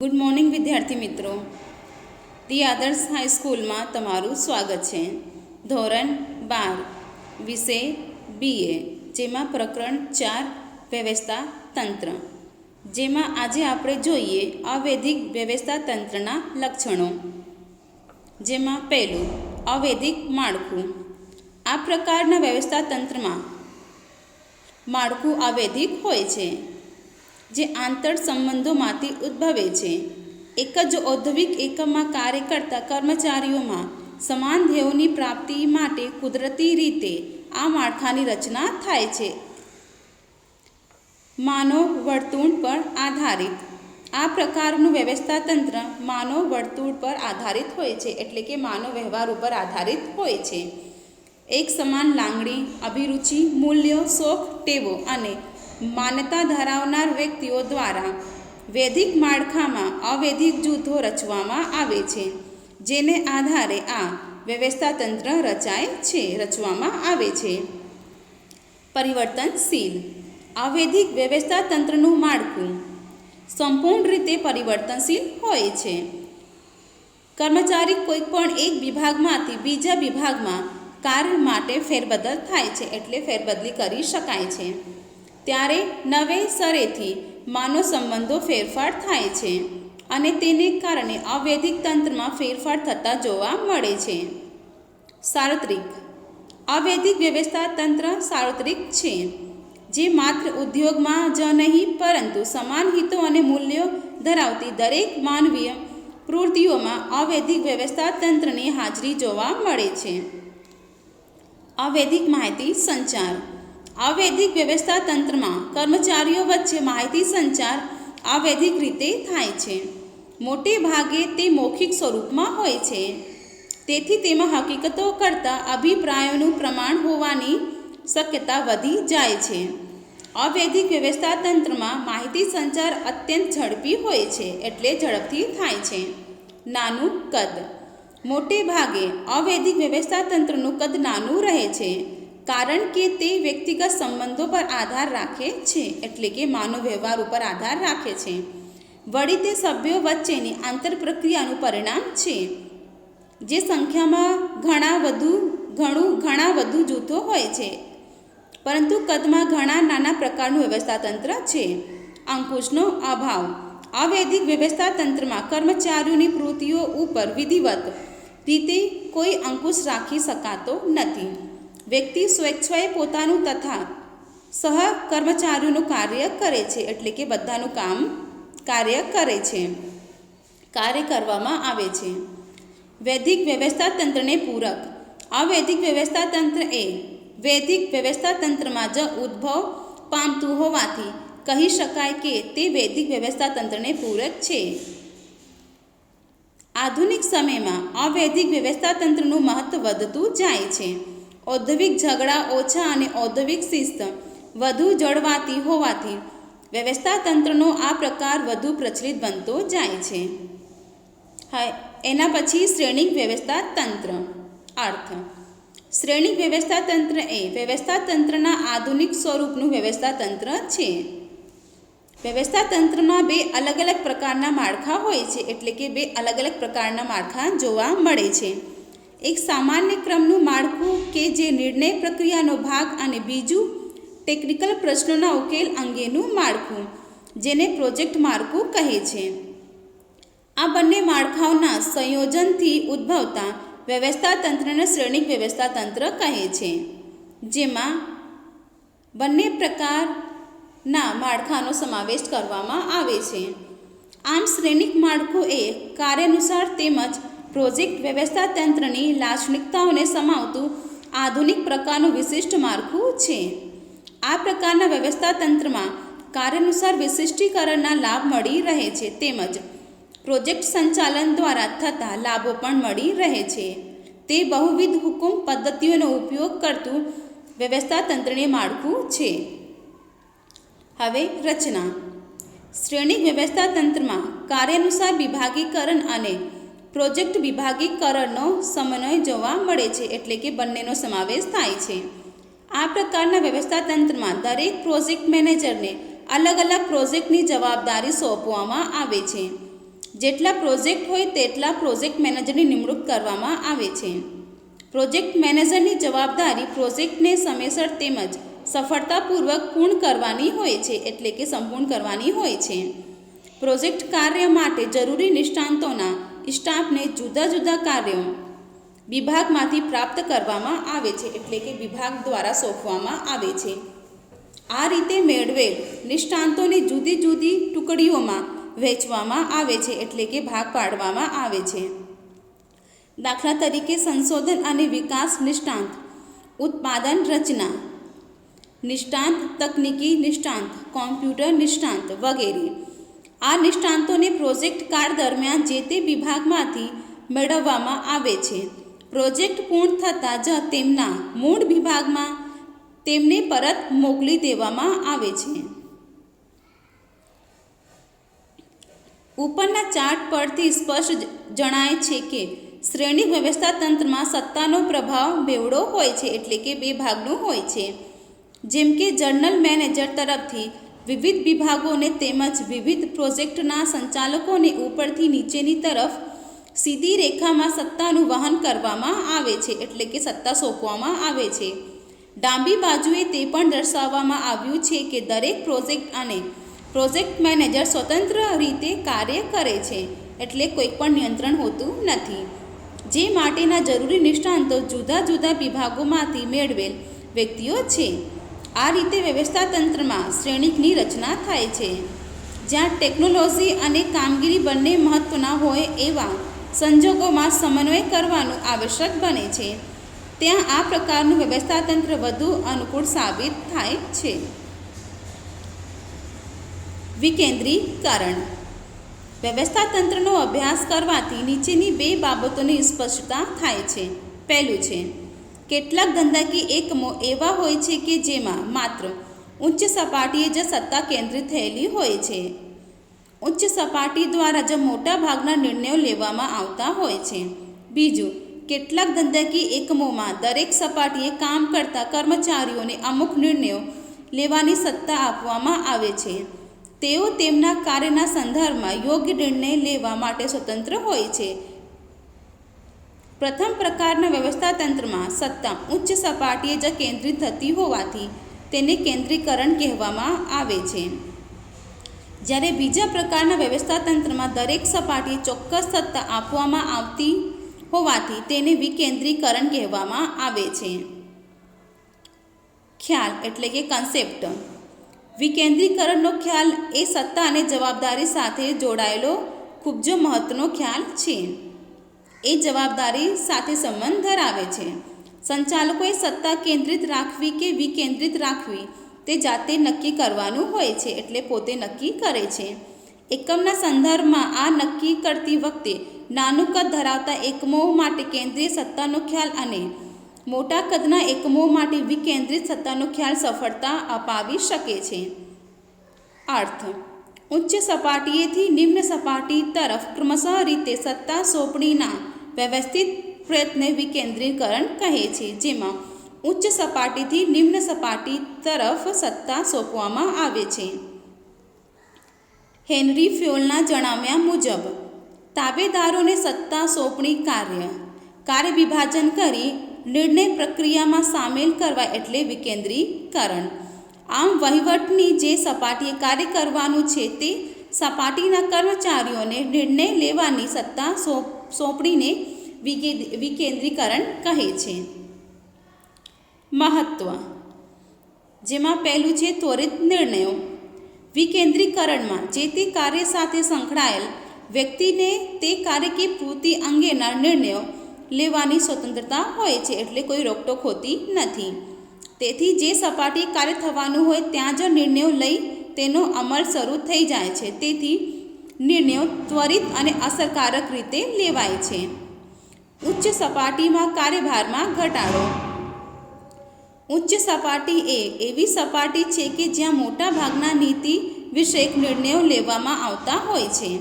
Good morning વિદ્યાર્થી મિત્રો, the આદર્શ હાઈસ્કૂલમાં તમારું સ્વાગત છે. ધોરણ 12 વિષય BA, જેમાં પ્રકરણ 4 વ્યવસ્થા તંત્ર, જેમાં આજે આપણે જોઈએ અવૈધિક વ્યવસ્થા તંત્રના લક્ષણો. જેમાં પહેલું, અવૈધિક માળખું. આ પ્રકારના વ્યવસ્થા તંત્રમાં માળખું અવૈધિક હોય છે, જે આંતર સંબંધોમાંથી ઉદ્ભવે છે. એક જ ઔદ્યોગિક એકમમાં કાર્ય કરતા કર્મચારીઓમાં સમાન ધ્યેયોની પ્રાપ્તિ માટે કુદરતી રીતે આ માળખાની રચના થાય છે. માનવ વર્તુળ પર આધારિત. આ પ્રકારનું વ્યવસ્થા તંત્ર માનવ વર્તુળ પર આધારિત હોય છે, એટલે કે માનવ વ્યવહાર ઉપર આધારિત હોય છે. એક સમાન લાગણી, અભિરુચિ, મૂલ્યો, શોખ, ટેવો અને માન્યતા ધરાવનાર વ્યક્તિઓ દ્વારા વૈધિક માળખામાં અવૈધિક જૂથો રચવામાં આવે છે, જેને આધારે આ વ્યવસ્થા તંત્ર રચવામાં આવે છે. પરિવર્તનશીલ. અવૈધિક વ્યવસ્થા તંત્રનું માળખું સંપૂર્ણ રીતે પરિવર્તનશીલ હોય છે. કર્મચારી કોઈપણ એક વિભાગમાંથી બીજા વિભાગમાં કાર્ય માટે ફેરબદલ થાય છે, એટલે ફેરબદલી કરી શકાય છે. ત્યારે નવેસરેથી માનવ સંબંધો ફેરફાર થાય છે અને તેને કારણે અવૈધિક તંત્રમાં ફેરફાર થતા જોવા મળે છે. સાર્વત્રિક. અવૈધિક વ્યવસ્થા તંત્ર સાર્વત્રિક છે, જે માત્ર ઉદ્યોગમાં જ નહીં પરંતુ સમાન હિતો અને મૂલ્યો ધરાવતી દરેક માનવીય પ્રવૃત્તિઓમાં અવૈધિક વ્યવસ્થા તંત્રની હાજરી જોવા મળે છે. અવૈધિક માહિતી સંચાર. અવૈધિક વ્યવસ્થા તંત્રમાં કર્મચારીઓ વચ્ચે માહિતી સંચાર અવૈધિક રીતે થાય છે. મોટે ભાગે તે મૌખિક સ્વરૂપમાં હોય છે, તેથી તેમાં હકીકતો કરતાં અભિપ્રાયોનું પ્રમાણ હોવાની શક્યતા વધી જાય છે. અવૈધિક વ્યવસ્થા તંત્રમાં માહિતી સંચાર અત્યંત ઝડપી હોય છે, એટલે ઝડપથી થાય છે. નાનું કદ. મોટે ભાગે અવૈધિક વ્યવસ્થા તંત્રનું કદ નાનું રહે છે, કારણ કે તે વ્યક્તિગત સંબંધો પર આધાર રાખે છે, એટલે કે માનવ વ્યવહાર ઉપર આધાર રાખે છે. વળી તે સભ્યો વચ્ચેની આંતરપ્રક્રિયાનું પરિણામ છે, જે સંખ્યામાં ઘણા વધુ જૂથો હોય છે, પરંતુ કદમાં ઘણા નાના પ્રકારનું વ્યવસ્થા તંત્ર છે. અંકુશનો અભાવ. અવૈધિક વ્યવસ્થા તંત્રમાં કર્મચારીઓની પ્રવૃત્તિઓ ઉપર વિધિવત રીતે કોઈ અંકુશ રાખી શકાતો નથી. વ્યક્તિ સ્વેચ્છાએ પોતાનું તથા સહકર્મચારીઓનું કાર્ય કરે છે, એટલે કે બધાનું કાર્ય કરવામાં આવે છે. વૈધિક વ્યવસ્થા તંત્રને પૂરક. અવૈધિક વ્યવસ્થા તંત્ર એ વૈધિક વ્યવસ્થા તંત્રમાં જ ઉદ્ભવ પામતું હોવાથી કહી શકાય કે તે વૈધિક વ્યવસ્થા તંત્રને પૂરક છે. આધુનિક સમયમાં અવૈધિક વ્યવસ્થા તંત્રનું મહત્વ વધતું જાય છે. ઔદ્યોગિક ઝઘડા ઓછા અને ઔદ્યોગિક શિસ્ત વધુ જળવાતી હોવાથી વ્યવસ્થા તંત્રનો આ પ્રકાર વધુ પ્રચલિત બનતો જાય છે. એના પછી શ્રેણિક વ્યવસ્થા તંત્ર. અર્થ. શ્રેણિક વ્યવસ્થા તંત્ર એ વ્યવસ્થા તંત્રના આધુનિક સ્વરૂપનું વ્યવસ્થા તંત્ર છે. વ્યવસ્થા તંત્રમાં બે અલગ અલગ પ્રકારના માળખા હોય છે, એટલે કે બે અલગ અલગ પ્રકારના માળખા જોવા મળે છે. એક સામાન્ય ક્રમનું માળખું કે જે નિર્ણય પ્રક્રિયાનો ભાગ, અને બીજું ટેકનિકલ પ્રશ્નોના ઉકેલ અંગેનું માળખું, જેને પ્રોજેક્ટ માળખું કહે છે. આ બંને માળખાઓના સંયોજનથી ઉદ્ભવતા વ્યવસ્થા તંત્રને શ્રેણિક વ્યવસ્થા તંત્ર કહે છે, જેમાં બંને પ્રકારના માળખાનો સમાવેશ કરવામાં આવે છે. આમ શ્રેણિક માળખું એ કાર્યાનુસાર તેમજ પ્રોજેક્ટ વ્યવસ્થા તંત્રની લાક્ષણિકતાઓને સમાવતું આધુનિક પ્રકારનું વિશિષ્ટ માળખું છે. આ પ્રકારના વ્યવસ્થા તંત્રમાં કાર્યાનુસાર વિશિષ્ટીકરણના લાભ મળી રહે છે, તેમજ પ્રોજેક્ટ સંચાલન દ્વારા થતા લાભો પણ મળી રહે છે. તે બહુવિધ હુકમ પદ્ધતિઓનો ઉપયોગ કરતું વ્યવસ્થા તંત્રની માળખું છે. હવે રચના. શ્રેણિક વ્યવસ્થા તંત્રમાં કાર્યાનુસાર વિભાગીકરણ અને પ્રોજેક્ટ વિભાગીકરણનો સમન્વય જોવા મળે છે, એટલે કે બંનેનો સમાવેશ થાય છે. આ પ્રકારના વ્યવસ્થા તંત્રમાં દરેક પ્રોજેક્ટ મેનેજરને અલગ અલગ પ્રોજેક્ટની જવાબદારી સોંપવામાં આવે છે. જેટલા પ્રોજેક્ટ હોય તેટલા પ્રોજેક્ટ મેનેજરની નિમણૂક કરવામાં આવે છે. પ્રોજેક્ટ મેનેજરની જવાબદારી પ્રોજેક્ટને સમયસર તેમજ સફળતાપૂર્વક પૂર્ણ કરવાની હોય છે, એટલે કે સંપૂર્ણ કરવાની હોય છે. પ્રોજેક્ટ કાર્ય માટે જરૂરી નિષ્ણાતોના સ્ટાફને જુદા જુદા કાર્યો વિભાગમાંથી પ્રાપ્ત કરવામાં આવે છે, એટલે કે વિભાગ દ્વારા સોંપવામાં આવે છે. આ રીતે મેળવેલ નિષ્ણાતોને જુદી જુદી ટુકડીઓમાં વહેંચવામાં આવે છે, એટલે કે ભાગ પાડવામાં આવે છે. દાખલા તરીકે સંશોધન અને વિકાસ નિષ્ણાત, ઉત્પાદન રચના નિષ્ણાત, તકનીકી નિષ્ણાત, કોમ્પ્યુટર નિષ્ણાત વગેરે. આ નિષ્ણાતોને પ્રોજેક્ટ કાળ દરમિયાન જે તે વિભાગમાંથી મેળવવામાં આવે છે. પ્રોજેક્ટ પૂર્ણ થતાં જ તેમના મૂળ વિભાગમાં તેમને પરત મોકલી દેવામાં આવે છે. ઉપરના ચાર્ટ પરથી સ્પષ્ટ જણાય છે કે શ્રેણી વ્યવસ્થા તંત્રમાં સત્તાનો પ્રભાવ બેવડો હોય છે, એટલે કે બે ભાગનો હોય છે. જેમ કે જનરલ મેનેજર તરફથી વિવિધ વિભાગોને તેમજ વિવિધ પ્રોજેક્ટના સંચાલકોને ઉપરથી નીચેની તરફ સીધી રેખામાં સત્તાનું વહન કરવામાં આવે છે, એટલે કે સત્તા સોંપવામાં આવે છે. ડાબી બાજુએ તે પણ દર્શાવવામાં આવ્યું છે કે દરેક પ્રોજેક્ટ અને પ્રોજેક્ટ મેનેજર સ્વતંત્ર રીતે કાર્ય કરે છે, એટલે કોઈ પણ નિયંત્રણ હોતું નથી. જે માટેના જરૂરી નિષ્ણાતો જુદા જુદા વિભાગોમાંથી મેળવેલ વ્યક્તિઓ છે. આ રીતે વ્યવસ્થા તંત્રમાં શ્રેણીની રચના થાય છે. જ્યાં ટેકનોલોજી અને કામગીરી બંને મહત્ત્વના હોય એવા સંજોગોમાં સમન્વય કરવાનું આવશ્યક બને છે, ત્યાં આ પ્રકારનું વ્યવસ્થા તંત્ર વધુ અનુકૂળ સાબિત થાય છે. વિકેન્દ્રીકરણ. વ્યવસ્થા તંત્રનો અભ્યાસ કરવાથી નીચેની બે બાબતોની સ્પષ્ટતા થાય છે. પહેલું છે, કેટલાક ધંધાકીય એકમો એવા હોય છે કે જેમાં માત્ર ઉચ્ચ સપાટીએ જ સત્તા કેન્દ્રિત થયેલી હોય છે. ઉચ્ચ સપાટી દ્વારા જ મોટા ભાગના નિર્ણયો લેવામાં આવતા હોય છે. બીજું, કેટલાક ધંધાકીય એકમોમાં દરેક સપાટીએ કામ કરતા કર્મચારીઓને અમુક નિર્ણયો લેવાની સત્તા આપવામાં આવે છે. તેઓ તેમના કાર્યના સંદર્ભમાં યોગ્ય નિર્ણય લેવા માટે સ્વતંત્ર હોય છે. પ્રથમ પ્રકારના વ્યવસ્થા તંત્રમાં સત્તા ઉચ્ચ સપાટીએ જ કેન્દ્રિત થતી હોવાથી તેને કેન્દ્રીકરણ કહેવામાં આવે છે. જ્યારે બીજા પ્રકારના વ્યવસ્થા તંત્રમાં દરેક સપાટીએ ચોક્કસ સત્તા આપવામાં આવતી હોવાથી તેને વિકેન્દ્રીકરણ કહેવામાં આવે છે. ખ્યાલ એટલે કે કન્સેપ્ટ. વિકેન્દ્રીકરણનો ખ્યાલ એ સત્તા અને જવાબદારી સાથે જોડાયેલો ખૂબ જ મહત્ત્વનો ખ્યાલ છે. એ જવાબદારી સાથે સંબંધ ધરાવે છે. સંચાલકોએ સત્તા કેન્દ્રિત રાખવી કે વિકેન્દ્રિત રાખવી તે જાતે નક્કી કરવાનું હોય છે, એટલે પોતે નક્કી કરે છે. એકમના સંદર્ભમાં આ નક્કી કરતી વખતે નાનું કદ ધરાવતા એકમો માટે કેન્દ્રીય સત્તાનો ખ્યાલ અને મોટા કદના એકમો માટે વિકેન્દ્રિત સત્તાનો ખ્યાલ સફળતા અપાવી શકે છે. અર્થ: ઉચ્ચ સપાટીએથી નિમ્ન સપાટી તરફ ક્રમશઃ રીતે સત્તા સોંપણીના વ્યવસ્થિત પ્રયત્નને વિકેન્દ્રીકરણ કહે છે, જેમાં ઉચ્ચ સપાટીથી નિમ્ન સપાટી તરફ સત્તા સોંપવામાં આવે છે. હેનરી ફ્યોલના જણાવ્યા મુજબ તાબેદારોને સત્તા સોંપણી કાર્ય વિભાજન કરી નિર્ણય પ્રક્રિયામાં સામેલ કરવા એટલે વિકેન્દ્રીકરણ. આમ વહીવટની જે સપાટીએ કાર્ય કરવાનું છે તે સપાટીના કર્મચારીઓને નિર્ણય લેવાની સત્તા સોંપણીને વિકેન્દ્રીકરણ કહે છે. મહત્ત્વ, જેમાં પહેલું છે ત્વરિત નિર્ણયો. વિકેન્દ્રીકરણમાં જે તે કાર્ય સાથે સંકળાયેલ વ્યક્તિને તે કાર્ય કે પૂર્તિ અંગેના નિર્ણયો લેવાની સ્વતંત્રતા હોય છે, એટલે કોઈ રોકટોક હોતી નથી. તેથી જે સપાટી કાર્ય થવાનું હોય ત્યાં જ નિર્ણયો લઈ તેનો અમલ શરૂ થઈ જાય છે. તેથી નિર્ણયો ત્વરિત અને અસરકારક રીતે લેવાય છે. ઉચ્ચ સપાટીમાં કાર્યભારમાં ઘટાડો. ઉચ્ચ સપાટી એ એવી સપાટી છે કે જ્યાં મોટા ભાગના નીતિ વિષયક નિર્ણયો લેવામાં આવતા હોય છે.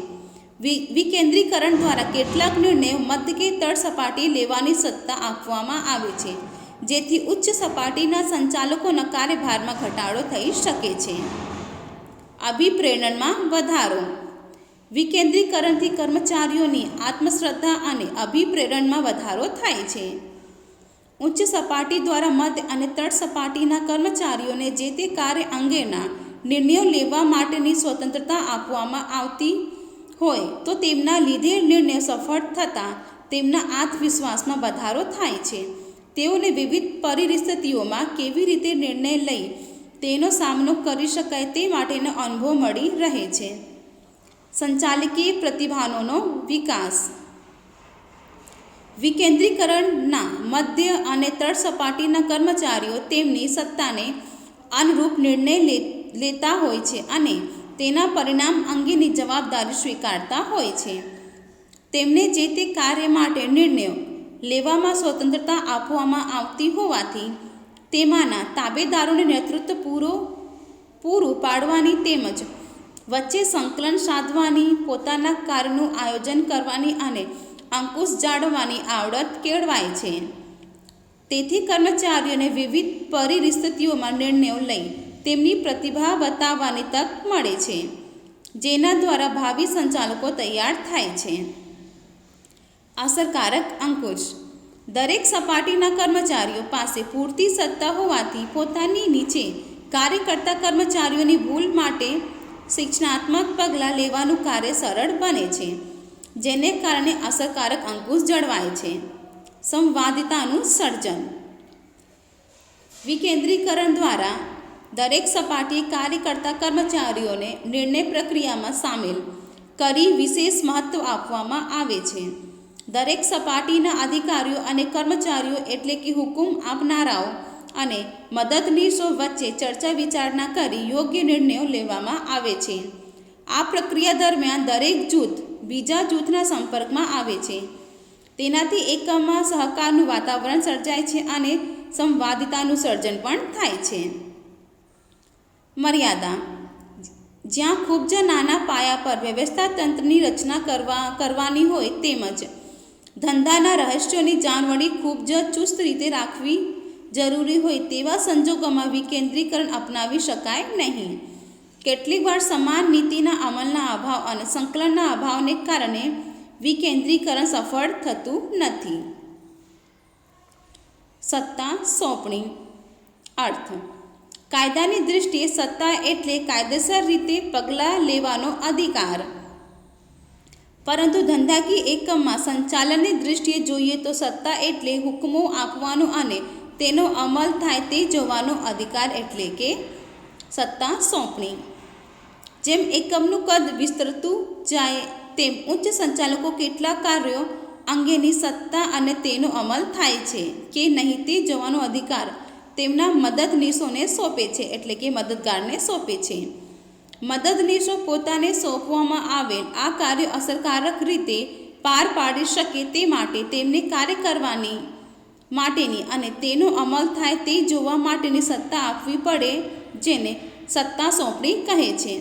વિકેન્દ્રીકરણ દ્વારા કેટલાક નિર્ણયો મધ્ય કે તળ સપાટી લેવાની સત્તા આપવામાં આવે છે, જેથી ઉચ્ચ સપાટીના સંચાલકોના કાર્યભારમાં ઘટાડો થઈ શકે છે. અભિપ્રેરણમાં વધારો. વિકેન્દ્રીકરણથી કર્મચારીઓની આત્મશ્રદ્ધા અને અભિપ્રેરણમાં વધારો થાય છે. ઉચ્ચ સપાટી દ્વારા મધ્ય અને તળ સપાટીના કર્મચારીઓને જે તે કાર્ય અંગેના નિર્ણયો લેવા માટેની સ્વતંત્રતા આપવામાં આવતી હોય તો તેમના લીધેલ નિર્ણયો સફળ થતાં તેમના આત્મવિશ્વાસમાં વધારો થાય છે. તેઓને વિવિધ પરિસ્થિતિઓમાં કેવી રીતે નિર્ણય લઈ તેનો સામનો કરી શકાય તે માટેનો અનુભવ મળી રહે છે. સંચાલકીય પ્રતિભાનોનો વિકાસ. વિકેન્દ્રીકરણના મધ્ય અને તળ સપાટીના કર્મચારીઓ તેમની સત્તાને અનુરૂપ નિર્ણય લેતા હોય છે અને તેના પરિણામ અંગેની જવાબદારી સ્વીકારતા હોય છે. તેમને જે તે કાર્ય માટે નિર્ણયો લેવામાં સ્વતંત્રતા આપવામાં આવતી હોવાથી તેમાંના તાબેદારોને નેતૃત્વ પૂરું પાડવાની તેમજ વચ્ચે સંકલન સાધવાની, પોતાના કાર્યનું આયોજન કરવાની અને અંકુશ જાળવવાની આવડત કેળવાય છે. તેથી કર્મચારીઓને વિવિધ પરિસ્થિતિઓમાં નિર્ણયો લઈ તેમની પ્રતિભા બતાવવાની તક મળે છે, જેના દ્વારા ભાવિ સંચાલકો તૈયાર થાય છે. અસરકારક અંકુશ. દરેક સપાટીના કર્મચારીઓ પાસે પૂરતી સત્તા હોવાથી પોતાની નીચે કાર્ય કરતા કર્મચારીઓની ભૂલ માટે શિક્ષણાત્મક પગલાં લેવાનું કાર્ય સરળ બને છે, જેને કારણે અસરકારક અંકુશ જળવાય છે. સંવાદિતાનું સર્જન. વિકેન્દ્રીકરણ દ્વારા દરેક સપાટીએ કાર્ય કરતા કર્મચારીઓને નિર્ણય પ્રક્રિયામાં સામેલ કરી વિશેષ મહત્ત્વ આપવામાં આવે છે. દરેક સપાટીના અધિકારીઓ અને કર્મચારીઓ એટલે કે હુકુમ આપનારાઓ અને મદદનીશો વચ્ચે ચર્ચા વિચારણા કરી યોગ્ય નિર્ણયો લેવામાં આવે છે. આ પ્રક્રિયા દરમિયાન દરેક જૂથ બીજા જૂથના સંપર્કમાં આવે છે. તેનાથી એકમમાં સહકારનું વાતાવરણ સર્જાય છે અને સંવાદિતાનું સર્જન પણ થાય છે. મર્યાદા. જ્યાં ખૂબ જ નાના પાયા પર વ્યવસ્થા તંત્રની રચના કરવાની હોય તેમજ ધંધાના રહસ્યોની જાળવણી ખૂબ જ ચુસ્ત રીતે રાખવી જરૂરી હોય તેવા સંજોગોમાં વિકેન્દ્રીકરણ અપનાવી શકાય નહીં. કેટલીક વાર સમાન નીતિના અમલના અભાવ અને સંકલનના અભાવને કારણે વિકેન્દ્રીકરણ સફળ થતું નથી. સત્તા સોંપણી. અર્થ. કાયદાની દૃષ્ટિએ સત્તા એટલે કાયદેસર રીતે પગલાં લેવાનો અધિકાર. પરંતુ ધંધાકીય એકમમાં સંચાલનની દૃષ્ટિએ જોઈએ તો સત્તા એટલે હુકમો આપવાનો અને તેનો અમલ થાય તે જોવાનો અધિકાર એટલે કે સત્તા સોંપણી. જેમ એકમનું કદ વિસ્તરતું જાય તેમ ઉચ્ચ સંચાલકો કેટલાક કાર્યો અંગેની સત્તા અને તેનો અમલ થાય છે કે નહીં તે જોવાનો અધિકાર તેમના મદદનીશોને સોંપે છે એટલે કે મદદગારને સોંપે છે. મદદનીશો પોતાને સોંપવામાં આવેલ આ કાર્ય અસરકારક રીતે પાર પાડી શકે તે માટે તેમને કાર્ય કરવાની માટેની અને તેનો અમલ થાય તે જોવા માટેની સત્તા આપવી પડે, જેને સત્તા સોંપણી કહે છે.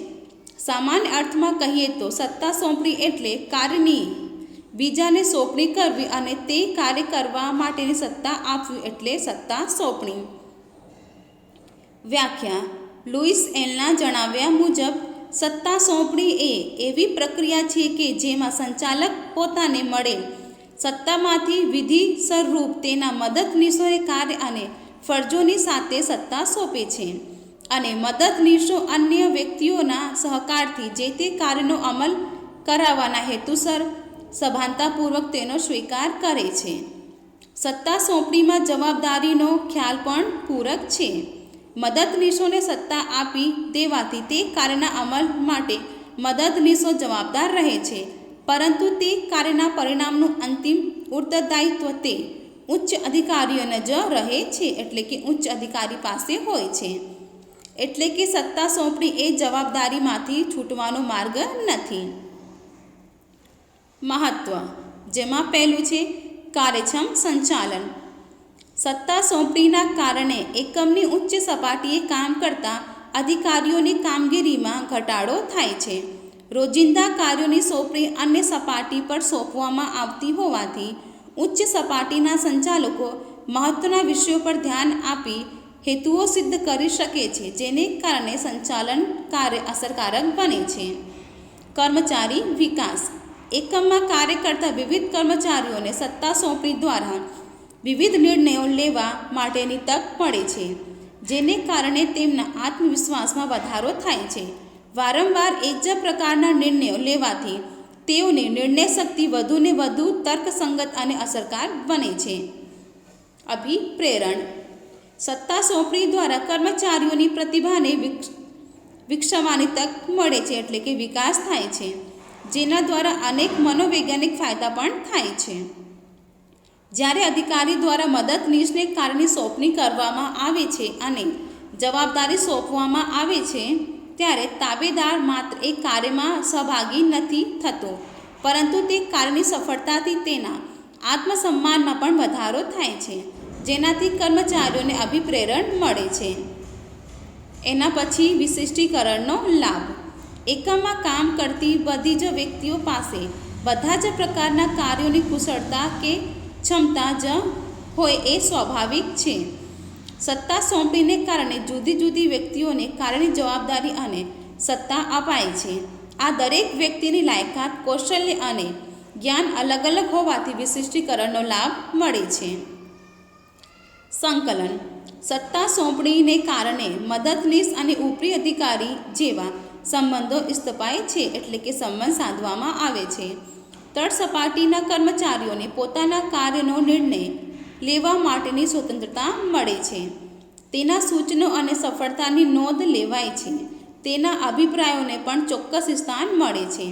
સામાન્ય અર્થમાં કહીએ તો સત્તા સોંપણી એટલે કાર્યની બીજાને સોંપણી કરવી અને તે કાર્ય કરવા માટેની સત્તા આપવી એટલે સત્તા સોંપણી. વ્યાખ્યા. લુઈસ એલના જણાવ્યા મુજબ સત્તા સોંપણી એ એવી પ્રક્રિયા છે કે જેમાં સંચાલક પોતાને મળેલ સત્તામાંથી વિધિસરરૂપ તેના મદદનીશોને કાર્ય અને ફરજોની સાથે સત્તા સોંપે છે અને મદદનીશો અન્ય વ્યક્તિઓના સહકારથી જે તે કાર્યનો અમલ કરાવવાના હેતુસર સભાનતાપૂર્વક તેનો સ્વીકાર કરે છે. સત્તા સોંપણીમાં જવાબદારીનો ખ્યાલ પણ પૂરક છે. મદદનીશોને સત્તા આપી દેવાથી તે કાર્યના અમલ માટે મદદનીશો જવાબદાર રહે છે, પરંતુ તે કાર્યના પરિણામનું અંતિમ ઉત્તરદાયિત્વ તે ઉચ્ચ અધિકારીઓને જ રહે છે એટલે કે ઉચ્ચ અધિકારી પાસે હોય છે. એટલે કે સત્તા સોંપણી એ જવાબદારીમાંથી છૂટવાનો માર્ગ નથી. મહત્ત્વ. જેમાં પહેલું છે કાર્યક્ષમ સંચાલન. સત્તા સોંપણીના કારણે એકમની ઉચ્ચ સપાટીએ કામ કરતા અધિકારીઓની કામગીરીમાં ઘટાડો થાય છે. રોજિંદા કાર્યોની સોંપણી અન્ય સપાટી પર સોંપવામાં આવતી હોવાથી ઉચ્ચ સપાટીના સંચાલકો મહત્ત્વના વિષયો પર ધ્યાન આપી હેતુઓ સિદ્ધ કરી શકે છે, જેને કારણે સંચાલન કાર્ય અસરકારક બને છે. કર્મચારી વિકાસ એકમમાં કાર્ય કરતા વિવિધ કર્મચારીઓને સત્તા સોંપણી દ્વારા વિવિધ નિર્ણયો લેવા માટેની તક મળે છે, જેને કારણે તેમના આત્મવિશ્વાસમાં વધારો થાય છે. વારંવાર એક જ પ્રકારના નિર્ણયો લેવાથી તેઓની નિર્ણય શક્તિ વધુને વધુ તર્કસંગત અને અસરકાર બને છે. અભિપ્રેરણ સત્તા સોંપણી દ્વારા કર્મચારીઓની પ્રતિભાને વિકસાવવાની તક મળે છે, એટલે કે વિકાસ થાય છે, જેના દ્વારા અનેક મનોવૈજ્ઞાનિક ફાયદા પણ થાય છે. જ્યારે અધિકારી દ્વારા મદદનીશને કાર્યની સોંપણી કરવામાં આવે છે અને જવાબદારી સોંપવામાં આવે છે, ત્યારે તાબેદાર માત્ર એ કાર્યમાં સહભાગી નથી થતો, પરંતુ તે કાર્યની સફળતાથી તેના આત્મસન્માનમાં પણ વધારો થાય છે, જેનાથી કર્મચારીઓને અભિપ્રેરણ મળે છે. એના પછી વિશિષ્ટીકરણનો લાભ. એકમમાં કામ કરતી બધી જ વ્યક્તિઓ પાસે બધા જ પ્રકારના કાર્યોની કુશળતા કે ક્ષમતા જ હોય એ સ્વાભાવિક છે. સત્તા સોંપણીને કારણે જુદી જુદી વ્યક્તિઓને કાર્યની જવાબદારી અને સત્તા અપાય છે. આ દરેક વ્યક્તિની લાયકાત, કૌશલ્ય અને જ્ઞાન અલગ અલગ હોવાથી વિશિષ્ટીકરણનો લાભ મળે છે. સંકલન. સત્તા સોંપણીને કારણે મદદનીશ અને ઉપરી અધિકારી જેવા સંબંધો સ્થપાય છે, એટલે કે સંબંધ સાધવામાં આવે છે. તળસપાટીના કર્મચારીઓને પોતાના કાર્યનો નિર્ણય લેવા માટેની સ્વતંત્રતા મળે છે. તેના સૂચનો અને સફળતાની નોંધ લેવાય છે. તેના અભિપ્રાયોને પણ ચોક્કસ સ્થાન મળે છે.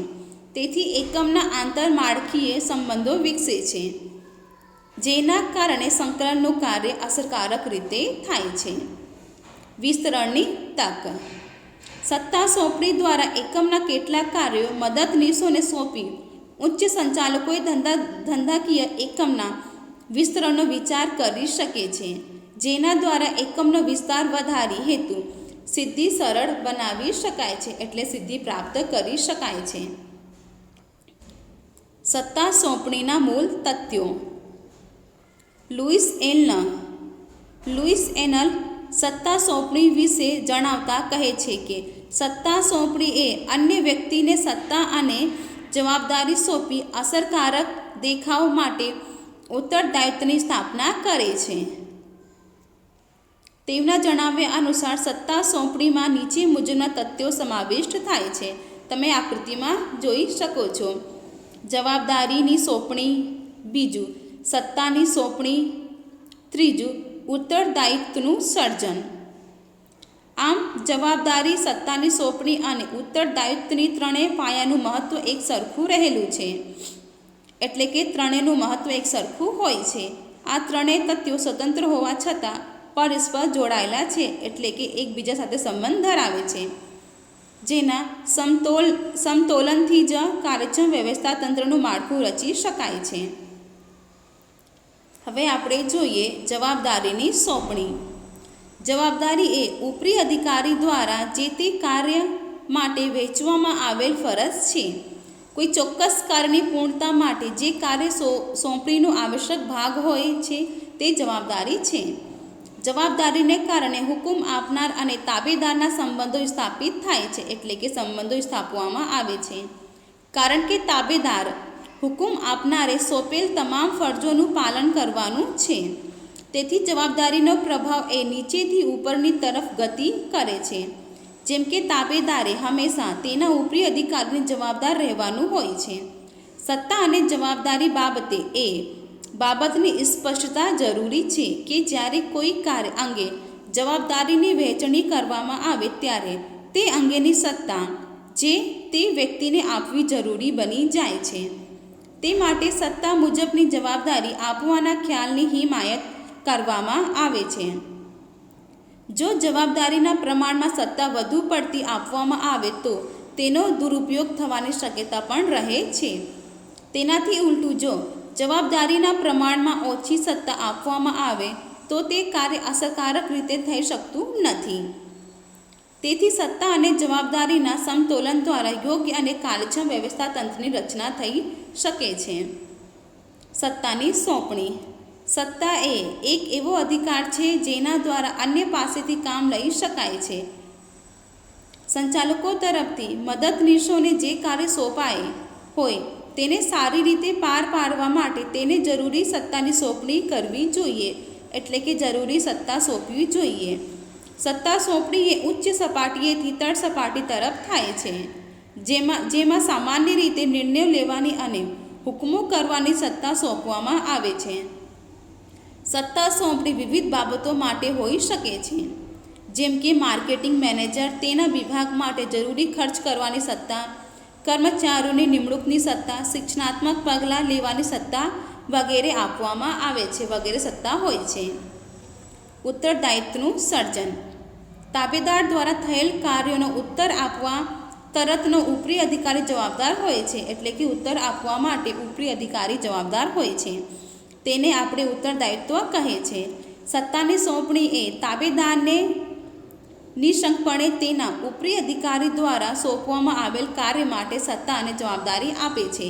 તેથી એકમના આંતરમાળખીય સંબંધો વિકસે છે, જેના કારણે સંકલનનું કાર્ય અસરકારક રીતે થાય છે. વિસ્તરણની તક. સત્તા સોંપણી દ્વારા એકમના કેટલાક કાર્યો મદદનીશોને સોંપી ઉચ્ચ સંચાલકોએ ધંધાકીય એકમના વિસ્તરણનો વિચાર કરી શકે છે, જેના દ્વારા એકમનો વિસ્તાર વધારી હેતુ સિદ્ધિ સરળ બનાવી શકાય છે, એટલે સિદ્ધિ પ્રાપ્ત કરી શકાય છે. સત્તા સોંપણીના મૂળ તથ્યો. લુઈસ એનલ સત્તા સોંપણી વિશે જણાવતા કહે છે કે સત્તા સોંપણી એ અન્ય વ્યક્તિને સત્તા અને જવાબદારી સોંપી અસરકારક દેખાવ માટે ઉત્તરદાયિત્વની સ્થાપના કરે છે. તેમના જણાવ્યા અનુસાર સત્તા સોંપણીમાં નીચે મુજબના તથ્યો સમાવિષ્ટ થાય છે. તમે આકૃતિમાં જોઈ શકો છો. જવાબદારીની સોંપણી, બીજું સત્તાની સોંપણી, ત્રીજું ઉત્તરદાયિત્વનું સર્જન. આમ જવાબદારી, સત્તાની સોંપણી અને ઉત્તરદાયિત્વની ત્રણેય પાયાનું મહત્ત્વ એક સરખું રહેલું છે, એટલે કે ત્રણેયનું મહત્ત્વ એક સરખું હોય છે. આ ત્રણેય તથ્યો સ્વતંત્ર હોવા છતાં પરસ્પર જોડાયેલા છે, એટલે કે એકબીજા સાથે સંબંધ ધરાવે છે, જેના સમતોલનથી જ કાર્યક્ષમ વ્યવસ્થા તંત્રનું માળખું રચી શકાય છે. હવે આપણે જોઈએ જવાબદારીની સોંપણી. જવાબદારી એ ઉપરી અધિકારી દ્વારા જે તે કાર્ય માટે વહેંચવામાં આવેલ ફરજ છે. કોઈ ચોક્કસ કાર્યની પૂર્ણતા માટે જે કાર્ય સોંપણીનો આવશ્યક ભાગ હોય છે તે જવાબદારી છે. જવાબદારીને કારણે હુકમ આપનાર અને તાબેદારના સંબંધો સ્થાપિત થાય છે, એટલે કે સંબંધો સ્થાપવામાં આવે છે, કારણ કે તાબેદાર હુકમ આપનારે સોંપેલ તમામ ફરજોનું પાલન કરવાનું છે. તેથી જવાબદારીનો પ્રભાવ એ નીચેથી ઉપરની તરફ ગતિ કરે છે. જેમ કે તાબેદારે હંમેશા તેના ઉપરી અધિકારીને જવાબદાર રહેવાનું હોય છે. સત્તા અને જવાબદારી બાબતે એ બાબતની સ્પષ્ટતા જરૂરી છે કે જ્યારે કોઈ કાર્ય અંગે જવાબદારીની વહેંચણી કરવામાં આવે ત્યારે તે અંગેની સત્તા જે તે વ્યક્તિને આપવી જરૂરી બની જાય છે. તે માટે સત્તા મુજબની જવાબદારી આપવાના ખ્યાલની હિમાયત કરવામાં આવે છે. જો જવાબદારીના પ્રમાણમાં સત્તા વધુ પડતી આપવામાં આવે તો તેનો દુરુપયોગ થવાની શક્યતા પણ રહે છે. તેનાથી ઉલટું, જો જવાબદારીના પ્રમાણમાં ઓછી સત્તા આપવામાં આવે તો તે કાર્ય અસરકારક રીતે થઈ શકતું નથી. તેથી સત્તા અને જવાબદારીના સમતોલન દ્વારા યોગ્ય અને કાર્યક્ષમ વ્યવસ્થા તંત્રની રચના થઈ શકે છે. સત્તાની સોંપણી. સત્તા એ એક એવો અધિકાર છે જેના દ્વારા અન્ય પાસેથી કામ લઈ શકાય છે. સંચાલકો તરફથી મદદનીશોને જે કાર્ય સોંપાય હોય તેને સારી રીતે પાર પાડવા માટે તેને જરૂરી સત્તાની સોંપણી કરવી જોઈએ, એટલે કે જરૂરી સત્તા સોંપવી જોઈએ. સત્તા સોંપણી એ ઉચ્ચ સપાટીએથી તળ સપાટી તરફ થાય છે, જેમાં સામાન્ય રીતે નિર્ણયો લેવાની અને હુકમો કરવાની સત્તા સોંપવામાં આવે છે. સત્તા સોંપણી વિવિધ બાબતો માટે હોઈ શકે છે, જેમ કે માર્કેટિંગ મેનેજર તેના વિભાગ માટે જરૂરી ખર્ચ કરવાની સત્તા, કર્મચારીઓની નિમણૂકની સત્તા, શિક્ષણાત્મક પગલાં લેવાની સત્તા વગેરે આપવામાં આવે છે, વગેરે સત્તા હોય છે. ઉત્તરદાયિત્વનું સર્જન. તાબેદાર દ્વારા થયેલ કાર્યોનો ઉત્તર આપવા તરતનો ઉપરી અધિકારી જવાબદાર હોય છે, એટલે કે ઉત્તર આપવા માટે ઉપરી અધિકારી જવાબદાર હોય છે. તેને આપણે ઉત્તરદાયિત્વ કહે છે. સત્તાની સોંપણી એ તાબેદારને નિઃશંકપણે તેના ઉપરી અધિકારી દ્વારા સોંપવામાં આવેલ કાર્ય માટે સત્તા અને જવાબદારી આપે છે.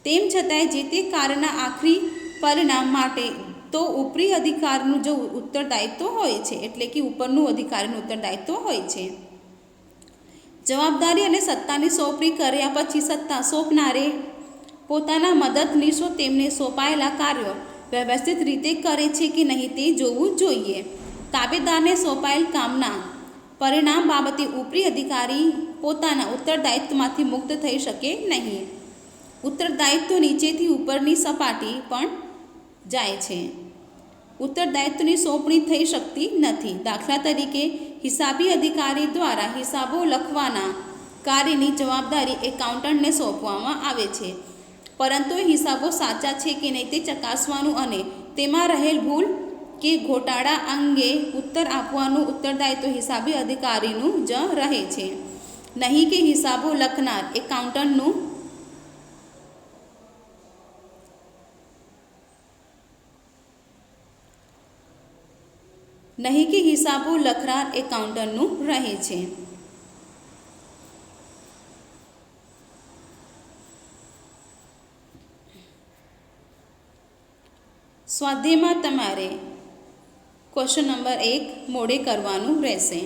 તેમ છતાંય જે તે કાર્યના આખરી પરિણામ માટે તો ઉપરી અધિકારીનું જો ઉત્તરદાયિત્વ હોય છે, એટલે કે ઉપરનું અધિકારીનું ઉત્તરદાયિત્વ હોય છે. જવાબદારી અને સત્તાની સોંપણી કર્યા પછી સત્તા સોંપનારે પોતાના મદદનીશો તેમને સોંપાયેલા કાર્યો વ્યવસ્થિત રીતે કરે છે કે નહીં તે જોવું જોઈએ. તાબેદારને સોંપાયેલ કામના પરિણામ બાબતે ઉપરી અધિકારી પોતાના ઉત્તરદાયિત્વમાંથી મુક્ત થઈ શકે નહીં. ઉત્તરદાયિત્વ નીચેથી ઉપરની સપાટી પણ જાય છે. ઉત્તરદાયિત્વની સોંપણી થઈ શકતી નથી. દાખલા તરીકે હિસાબી અધિકારી દ્વારા હિસાબો લખવાના કાર્યની જવાબદારી એકાઉન્ટન્ટને સોંપવામાં આવે છે, પરંતુ એ હિસાબો સાચા છે કે નહીં તે ચકાસવાનું અને તેમાં રહેલ ભૂલ કે ઘોટાળા અંગે ઉત્તર આપવાનું ઉત્તરદાયિત્વ હિસાબી અધિકારીનું જ રહે છે, નહીં કે હિસાબો લખનાર એકાઉન્ટન્ટનું. રહે છે. સ્વાધ્યાયમાં તમારે ક્વેશ્ચન નંબર 1 મોડે કરવાનું રહેશે.